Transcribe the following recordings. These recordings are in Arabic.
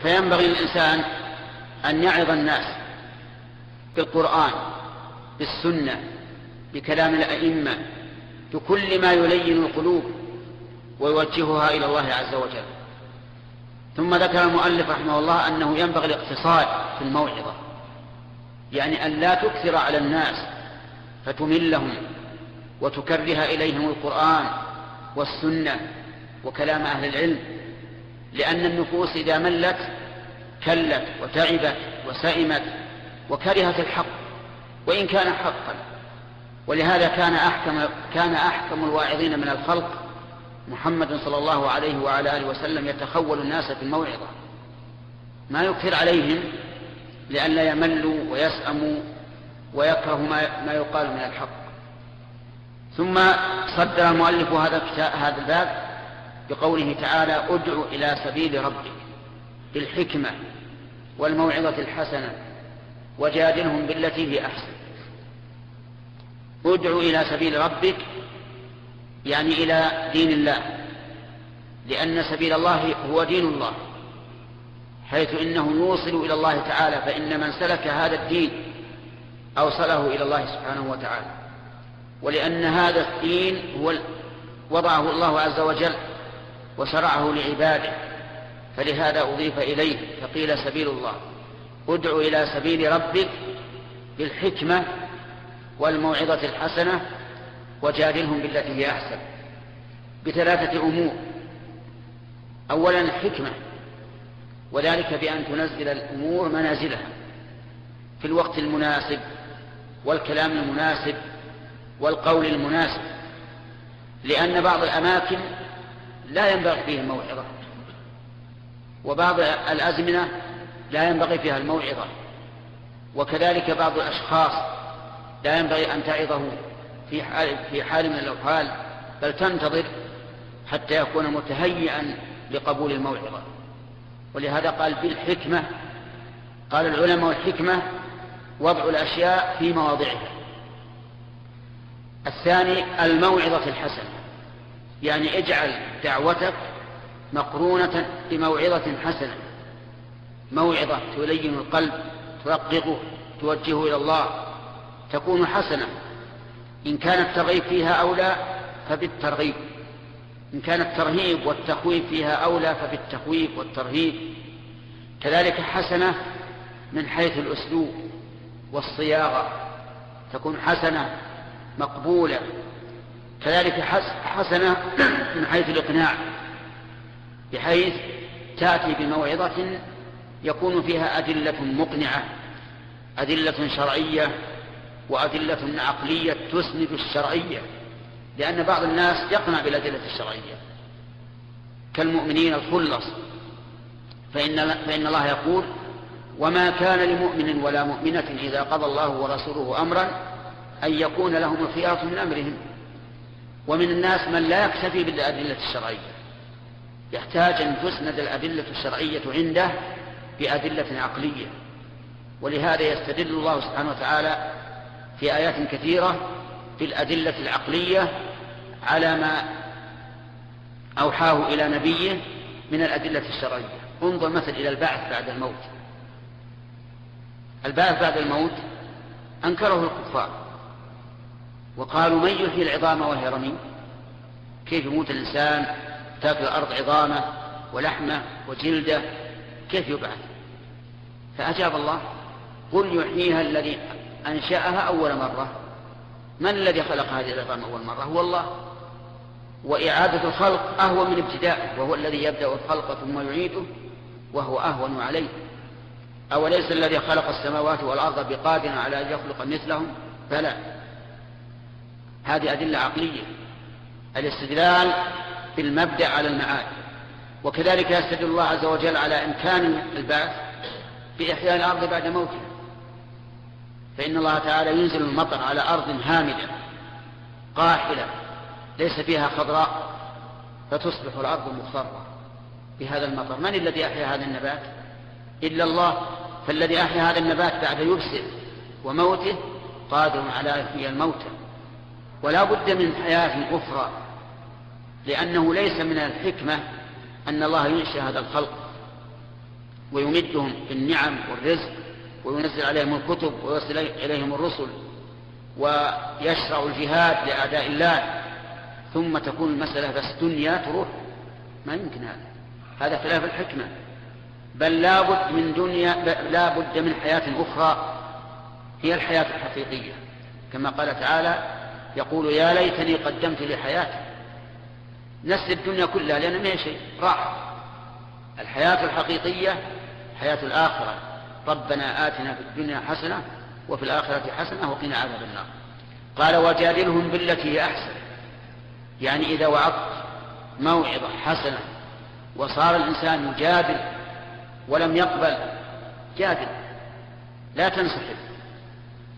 فينبغي للإنسان أن يعظ الناس بالقرآن، بالسنة، بكلام الأئمة، بكل ما يلين القلوب ويوجهها إلى الله عز وجل. ثم ذكر المؤلف رحمه الله أنه ينبغي الاقتصاد في الموعظة، يعني أن لا تكثر على الناس فتملهم وتكره إليهم القرآن والسنة وكلام أهل العلم، لأن النفوس إذا ملت كلت وتعبت وسئمت وكرهت الحق وإن كان حقا. ولهذا كان أحكم الواعظين من الخلق محمد صلى الله عليه وعلى آله وسلم يتخول الناس في الموعظة، ما يكثر عليهم لئلا يملوا ويسأموا ويكرهوا ما يقال من الحق. ثم صدر المؤلف هذا الباب بقوله تعالى: ادع إلى سبيل ربك بالحكمة والموعظة الحسنة وجادلهم بالتي هي أحسن. ادع إلى سبيل ربك يعني إلى دين الله، لأن سبيل الله هو دين الله، حيث إنه يوصل إلى الله تعالى، فإن من سلك هذا الدين أوصله إلى الله سبحانه وتعالى. ولأن هذا الدين وضعه الله عز وجل وشرعه لعباده، فلهذا أضيف إليه فقيل سبيل الله. ادع إلى سبيل ربك بالحكمة والموعظة الحسنة وجادلهم بالتي هي أحسن، بثلاثة أمور. أولا الحكمة، وذلك بأن تنزل الأمور منازلها في الوقت المناسب والكلام المناسب والقول المناسب، لأن بعض الأماكن لا ينبغي فيها الموعظة، وبعض الأزمنة لا ينبغي فيها الموعظة، وكذلك بعض الأشخاص لا ينبغي أن تعظه في حال من الأحوال، بل تنتظر حتى يكون متهيئا لقبول الموعظة. ولهذا قال بالحكمة. قال العلماء الحكمة وضع الأشياء في مواضعها. الثاني الموعظة الحسنة، يعني اجعل دعوتك مقرونة بموعظة حسنة، موعظة تلين القلب، ترققه، توجهه إلى الله، تكون حسنة. إن كان الترغيب فيها أولى فبالترغيب، إن كان الترهيب والتخويف فيها أولى فبالتخويف والترهيب. كذلك حسنة من حيث الأسلوب والصياغة، تكون حسنة مقبولة. كذلك حسنة من حيث الإقناع، بحيث تأتي بموعظة يكون فيها أدلة مقنعة، أدلة شرعية وأدلة عقلية تسند الشرعية، لأن بعض الناس يقنع بالأدلة الشرعية كالمؤمنين الخلص، فإن الله يقول: وما كان لمؤمن ولا مؤمنة إذا قضى الله ورسوله أمرا أن يكون لهم الخيار من أمرهم. ومن الناس من لا يكتفي بالأدلة الشرعية، يحتاج أن تسند الأدلة الشرعية عنده بأدلة عقلية. ولهذا يستدل الله سبحانه وتعالى في آيات كثيرة بالأدلة العقلية على ما أوحاه إلى نبيه من الأدلة الشرعية. انظر مثل إلى البعث بعد الموت. البعث بعد الموت أنكره الكفار وقالوا: من يحيي العظام وهي رميم؟ كيف يموت الإنسان تأكل الأرض عظامه ولحمه وجلده، كيف يبعث؟ فأجاب الله: قل يحييها الذي أنشأها أول مرة. من الذي خلق هذه العظام أول مرة؟ هو الله. وإعادة الخلق أهون من ابتدائه، وهو الذي يبدأ الخلق ثم يعيده وهو أهون عليه. أوليس الذي خلق السماوات والأرض بقادر على أن يخلق مثلهم؟ بلى. هذه أدلة عقلية، الاستدلال بالمبدأ على المعاد. وكذلك يستدل الله عز وجل على إمكان البعث بإحياء الأرض بعد موتها، فإن الله تعالى ينزل المطر على أرض هامدة قاحلة ليس فيها خضراء فتصبح الأرض مخضرة بهذا المطر. من الذي أحيا هذا النبات؟ إلا الله. فالذي أحيا هذا النبات بعد يبسه وموته قادر على إحياء الموتى. ولا بد من حياة أخرى، لأنه ليس من الحكمة أن الله ينشئ هذا الخلق ويمدهم بالنعم والرزق وينزل عليهم الكتب ويرسل إليهم الرسل ويشرع الجهاد لأعداء الله، ثم تكون المسألة بس دنيا تروح؟ ما يمكن هذا خلاف الحكمة. بل لا بد من حياة أخرى هي الحياة الحقيقية، كما قال تعالى: يقول يا ليتني قدمت لحياتي. نسل الدنيا كلها لأن ما هي شيء، راح. الحياة الحقيقية حياة الآخرة: ربنا آتنا في الدنيا حسنة وفي الآخرة حسنة وقنا عذاب النار. قال: وجادلهم بالتي هي أحسن. يعني إذا وعظت موعظة حسنة وصار الإنسان يجادل ولم يقبل، جادل، لا تنسحب،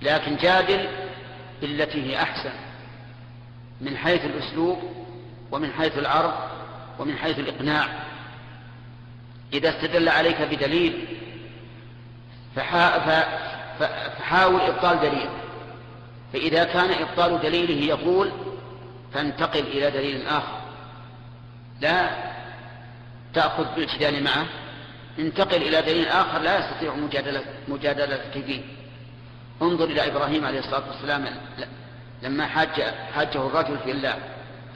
لكن جادل بالتي هي أحسن، من حيث الأسلوب ومن حيث العرض ومن حيث الإقناع. إذا استدل عليك بدليل فحاول إبطال دليل، فإذا كان إبطال دليله يقول فانتقل إلى دليل آخر، لا تأخذ بالجدال معه، انتقل إلى دليل آخر لا يستطيع مجادلتك فيه. انظر إلى إبراهيم عليه الصلاة والسلام لما حاجه الرجل في الله: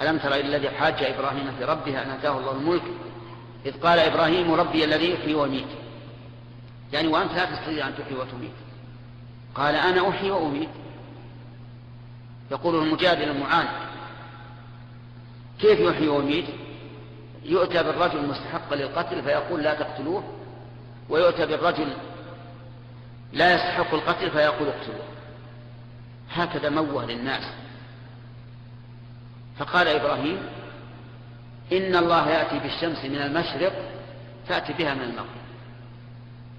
ألم تر إلى الذي حاج إبراهيم في ربه أن آتاه الله الملك إذ قال إبراهيم ربي الذي يحيي ويميت. يعني وأنت لا تستطيع أن تحيي وتميت. قال: أنا أحيي وأميت. يقول المجادل المعاند: كيف يحيي ويميت؟ يؤتى بالرجل المستحق للقتل فيقول لا تقتلوه، ويؤتى بالرجل لا يستحق القتل فيقول اقتلوه. هكذا موه للناس. فقال إبراهيم: إن الله يأتي بالشمس من المشرق فأتي بها من المغرب.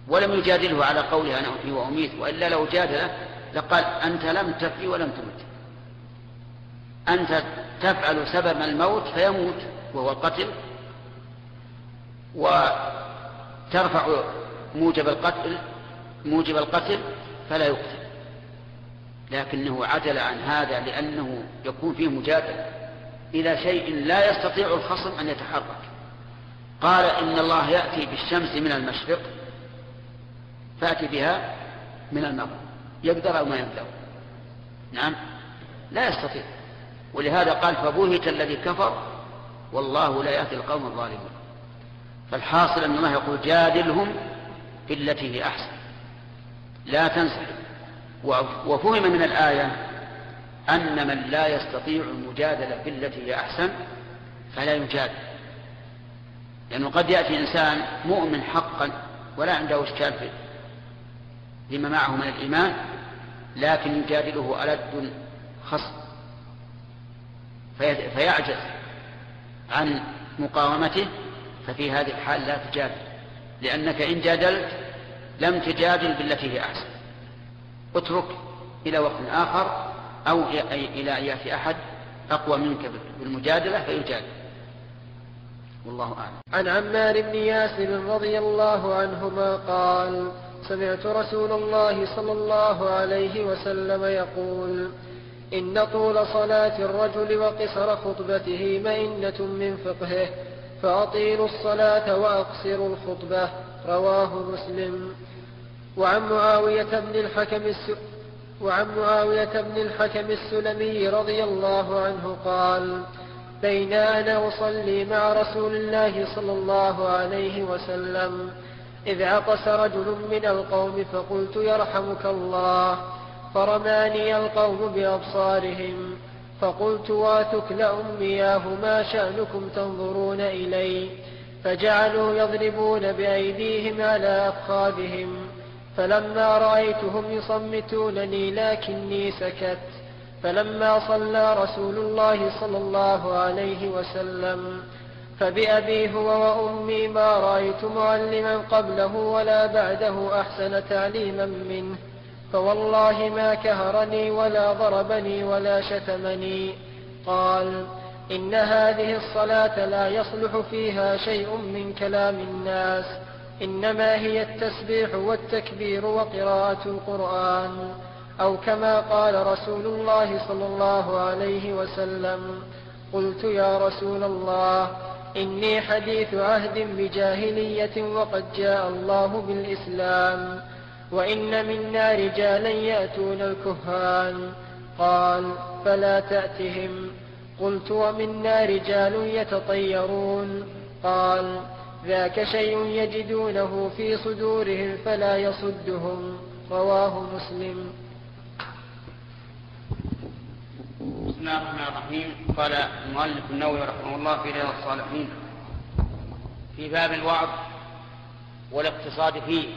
ولم يجادله على قوله أنا أحيي وأميت، وإلا لو جادله لقال: أنت لم تحيي ولم تمت، أنت تفعل سبب الموت فيموت وهو القتل، وترفع موجب القتل فلا يقتل. لكنه عدل عن هذا لأنه يكون فيه مجادلة إلى شيء لا يستطيع الخصم أن يتحرك. قال: إن الله يأتي بالشمس من المشرق فأتي بها من المغرب. يقدر أو ما يقدر؟ نعم، لا يستطيع. ولهذا قال: فبهت الذي كفر والله لا يهدي القوم الظالمين. فالحاصل أن الله يقول: جادلهم بالتي هي أحسن، لا تنسحب. وفهم من الآية أن من لا يستطيع المجادلة بالتي هي أحسن فلا يجادل، لأنه قد يأتي إنسان مؤمن حقا ولا عنده إشكال لما معه من الإيمان، لكن يجادله ألد خصم فيعجز عن مقاومته. ففي هذه الحال لا تجادل، لأنك إن جادلت لم تجادل بالتي هي أحسن. اترك إلى وقت آخر أو إلى أن يأتي أحد أقوى منك بالمجادلة فيجادل. والله أعلم. عن عمار بن ياسر رضي الله عنهما قال: سمعت رسول الله صلى الله عليه وسلم يقول: إن طول صلاة الرجل وقصر خطبته مئنة من فقهه، فأطيلوا الصلاة وأقصروا الخطبة. رواه مسلم. وعن معاوية بن الحكم السلمي رضي الله عنه قال: بين أنا أصلي مع رسول الله صلى الله عليه وسلم إذ عطس رجل من القوم فقلت: يرحمك الله، فرماني القوم بأبصارهم، فقلت: واتك لأمياه ما شأنكم تنظرون إلي؟ فجعلوا يضربون بأيديهم على أفخاذهم، فلما رأيتهم يصمتونني لكني سكت. فلما صلى رسول الله صلى الله عليه وسلم فبأبي هو وأمي ما رأيت معلما قبله ولا بعده أحسن تعليما منه، فوالله ما كهرني ولا ضربني ولا شتمني. قال: إن هذه الصلاة لا يصلح فيها شيء من كلام الناس، إنما هي التسبيح والتكبير وقراءة القرآن، أو كما قال رسول الله صلى الله عليه وسلم. قلت: يا رسول الله، إني حديث عهد بجاهلية وقد جاء الله بالإسلام، وإن منا رجالا يأتون الكهان. قال فلا تأتهم. قلت ومنا رجال يتطيرون. قال ذاك شيء يجدونه في صدورهم فلا يصدهم. رواه مسلم. بسم الله الرحمن الرحيم. قال المؤلف النووي رحمه الله في رياض الصالحين في باب الوعظ والاقتصاد فيه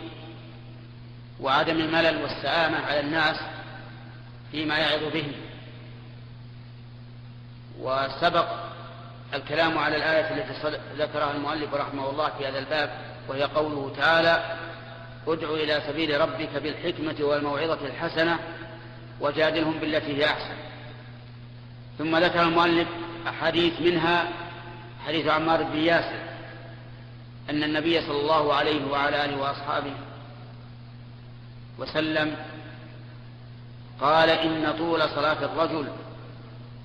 وعدم الملل والسآمة على الناس فيما يعظ به. وسبق الكلام على الآية التي ذكرها المؤلف رحمه الله في هذا الباب، وهي قوله تعالى ادع إلى سبيل ربك بالحكمة والموعظة الحسنة وجادلهم بالتي هي أحسن. ثم ذكر المؤلف أحاديث، منها حديث عمار بن ياسر أن النبي صلى الله عليه وعلى آله وأصحابه وسلم قال إن طول صلاة الرجل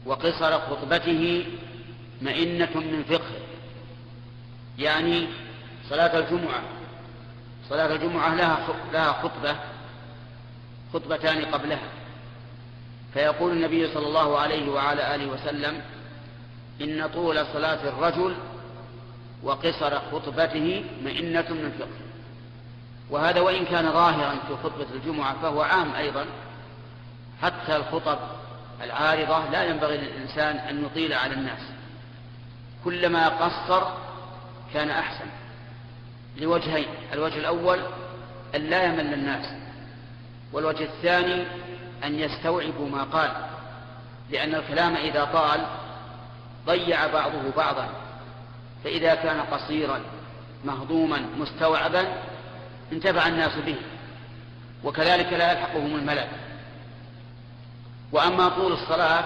وقصر خطبته مئنة من فقه. يعني صلاة الجمعة لها خطبتان قبلها، فيقول النبي صلى الله عليه وعلى آله وسلم إن طول صلاة الرجل وقصر خطبته مئنة من فقه. وهذا وإن كان ظاهرا في خطبة الجمعة فهو عام أيضا، حتى الخطب العارضة لا ينبغي للإنسان أن يطيل على الناس، كلما قصر كان أحسن لوجهين: الوجه الأول أن لا يمل الناس، والوجه الثاني أن يستوعبوا ما قال، لأن الكلام إذا طال ضيع بعضه بعضا، فإذا كان قصيرا مهضوما مستوعبا انتفع الناس به، وكذلك لا يلحقهم الملل. وأما طول الصلاة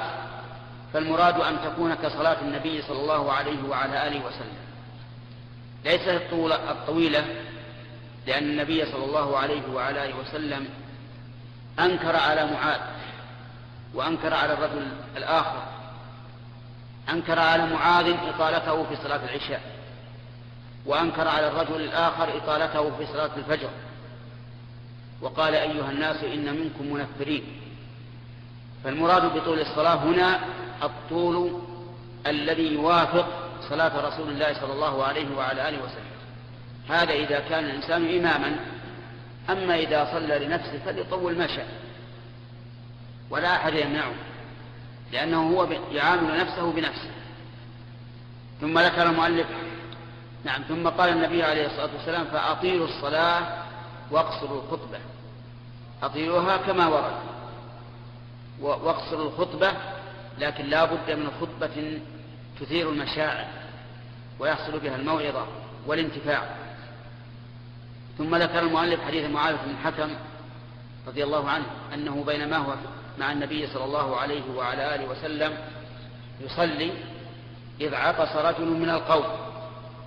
فالمراد أن تكون كصلاة النبي صلى الله عليه وعلى آله وسلم، ليست الطويلة، لأن النبي صلى الله عليه وعلى آله وسلم أنكر على معاذ وأنكر على الرجل الآخر، أنكر على معاذ إطالته في صلاة العشاء، وأنكر على الرجل الآخر إطالته في صلاة الفجر، وقال أيها الناس إن منكم منفرين. فالمراد بطول الصلاة هنا الطول الذي يوافق صلاة رسول الله صلى الله عليه وعلى آله وسلم. هذا إذا كان الإنسان إماما، أما إذا صلى لنفسه فليطول ما شاء ولا أحد يمنعه، لأنه هو يعامل نفسه بنفسه. ثم ذكر المؤلف ثم قال النبي عليه الصلاة والسلام فأطيلوا الصلاة واقصروا الخطبة. أطيلوها كما ورد، واقصروا الخطبة، لكن لا بد من خطبة تثير المشاعر ويحصل بها الموعظة والانتفاع. ثم ذكر المؤلف حديث معاذ بن الحكم رضي الله عنه أنه بينما هو مع النبي صلى الله عليه وعلى آله وسلم يصلي إذ عطس رجل من القوم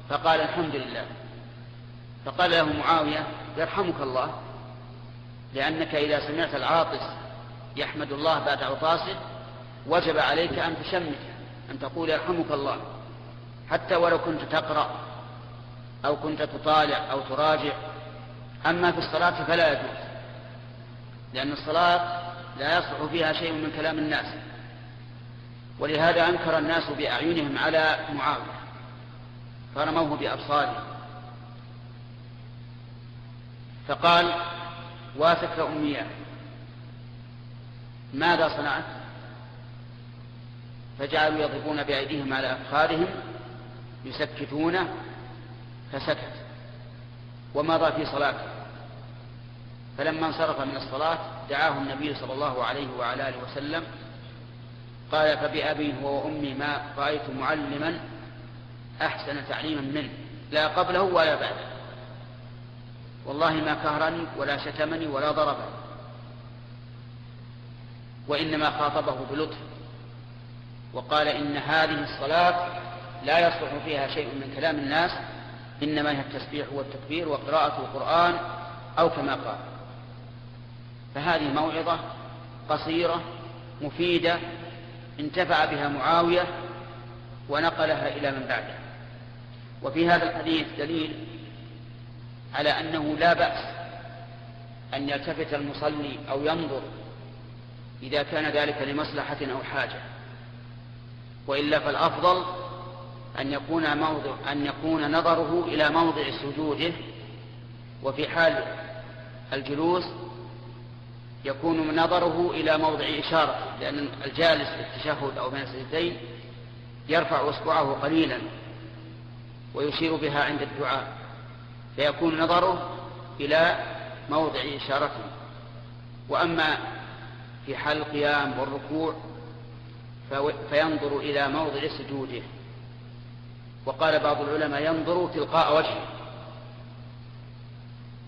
فقال الحمد لله، فقال له معاوية يرحمك الله، لأنك إذا سمعت العاطس يحمد الله بعد عطاسه وجب عليك أن تشمت، أن تقول يرحمك الله، حتى ولو كنت تقرأ أو كنت تطالع أو تراجع. أما في الصلاة فلا يجوز، لأن الصلاة لا يصلح فيها شيء من كلام الناس، ولهذا أنكر الناس بأعينهم على معاوية فرموه بأبصارهم، فقال واسك أمياه ماذا صنعت؟ فجعلوا يضربون بأيديهم على أفخاذهم يسكتونه، فسكت ومضى في صلاته. فلما انصرف من الصلاة دعاه النبي صلى الله عليه وعلى آله وسلم قال فبأبي هو وأمي ما رأيت معلما أحسن تعليما منه، لا قبله ولا بعده، والله ما كهرني ولا شتمني ولا ضربني، وإنما خاطبه بلطف وقال إن هذه الصلاة لا يصلح فيها شيء من كلام الناس، إنما هي التسبيح والتكبير وقراءة القرآن أو كما قال. فهذه موعظة قصيرة مفيدة انتفع بها معاوية ونقلها إلى من بعده. وفي هذا الحديث دليل على أنه لا بأس أن يلتفت المصلي أو ينظر إذا كان ذلك لمصلحة أو حاجة، وإلا فالأفضل أن يكون نظره إلى موضع سجوده، وفي حال الجلوس يكون نظره إلى موضع إشارة، لأن الجالس في التشهد أو بين السجدتين يرفع أصبعه قليلا ويشير بها عند الدعاء، فيكون نظره إلى موضع إشارته. وأما في حال القيام والركوع فينظر إلى موضع سجوده. وقال بعض العلماء ينظر تلقاء وجهه،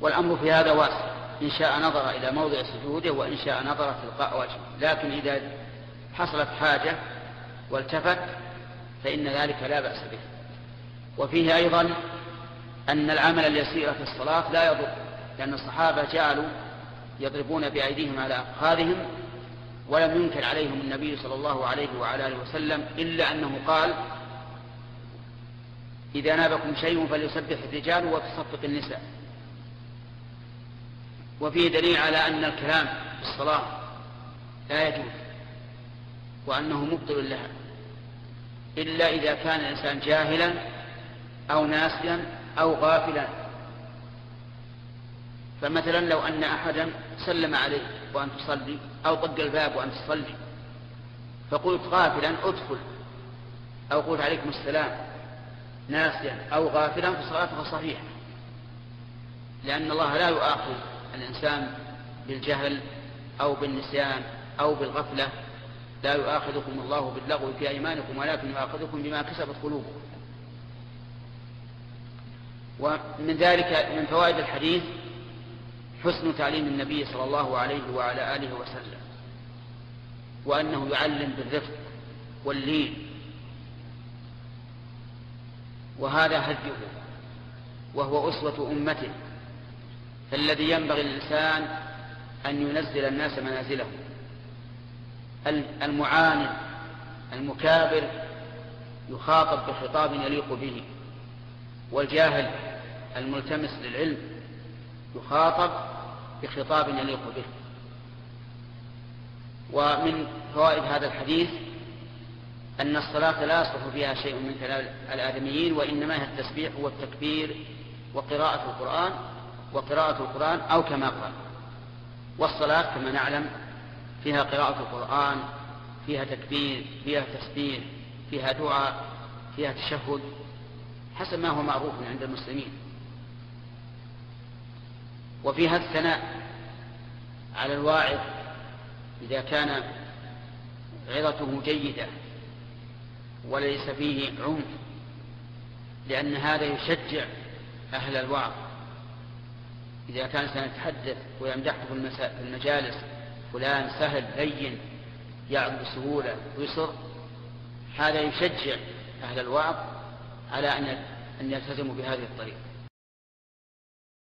والأمر في هذا واسع، إن شاء نظر إلى موضع سجوده وإن شاء نظر تلقاء وجهه، لكن إذا حصلت حاجة والتفت فإن ذلك لا بأس به. وفيه أيضا أن العمل اليسير في الصلاة لا يضر، لأن الصحابة جعلوا يضربون بأيديهم على أفخاذهم ولم ينكر عليهم النبي صلى الله عليه وعلى آله وسلم، إلا أنه قال إذا نابكم شيء فليسبح الرجال وتصفق النساء. وفيه دليل على أن الكلام في الصلاة لا يجوز وأنه مبطل لها، إلا إذا كان الإنسان جاهلا أو ناسيا أو غافلا. فمثلا لو أن أحدا سلم عليك وأنت تصلي أو طق الباب وأنت تصلي فقلت غافلا ادخل، أو قلت عليكم السلام ناسيا أو غافلا فصلاتك صحيحة، لأن الله لا يؤاخذ الإنسان بالجهل أو بالنسيان أو بالغفلة، لا يؤاخذكم الله باللغو في أيمانكم ولكن يؤاخذكم بما كسبت قلوبكم. ومن ذلك من فوائد الحديث حسن تعليم النبي صلى الله عليه وعلى آله وسلم، وأنه يعلم بالرفق واللين، وهذا هديه وهو أسوة أمته، فالذي ينبغي للإنسان أن ينزل الناس منازلهم. المعاند المكابر يخاطب بخطاب يليق به، والجاهل الملتمس للعلم يخاطب بخطاب يليق به. ومن فوائد هذا الحديث أن الصلاة لا يصلح فيها شيء من كلام الآدميين، وإنما هي التسبيح والتكبير وقراءة القرآن أو كما قال. والصلاة كما نعلم فيها قراءة القرآن، فيها تكبير، فيها تسبيح، فيها دعاء، فيها تشهد، حسب ما هو معروف عند المسلمين. وفيها الثناء على الواعظ إذا كان عظته جيدة وليس فيه عنف، لأن هذا يشجع أهل الوعظ. إذا كان سنتحدث ويمدحه في المجالس فلان سهل لين يعظ بسهولة ويسر، هذا يشجع أهل الوعظ على أن يلتزموا بهذه الطريقة.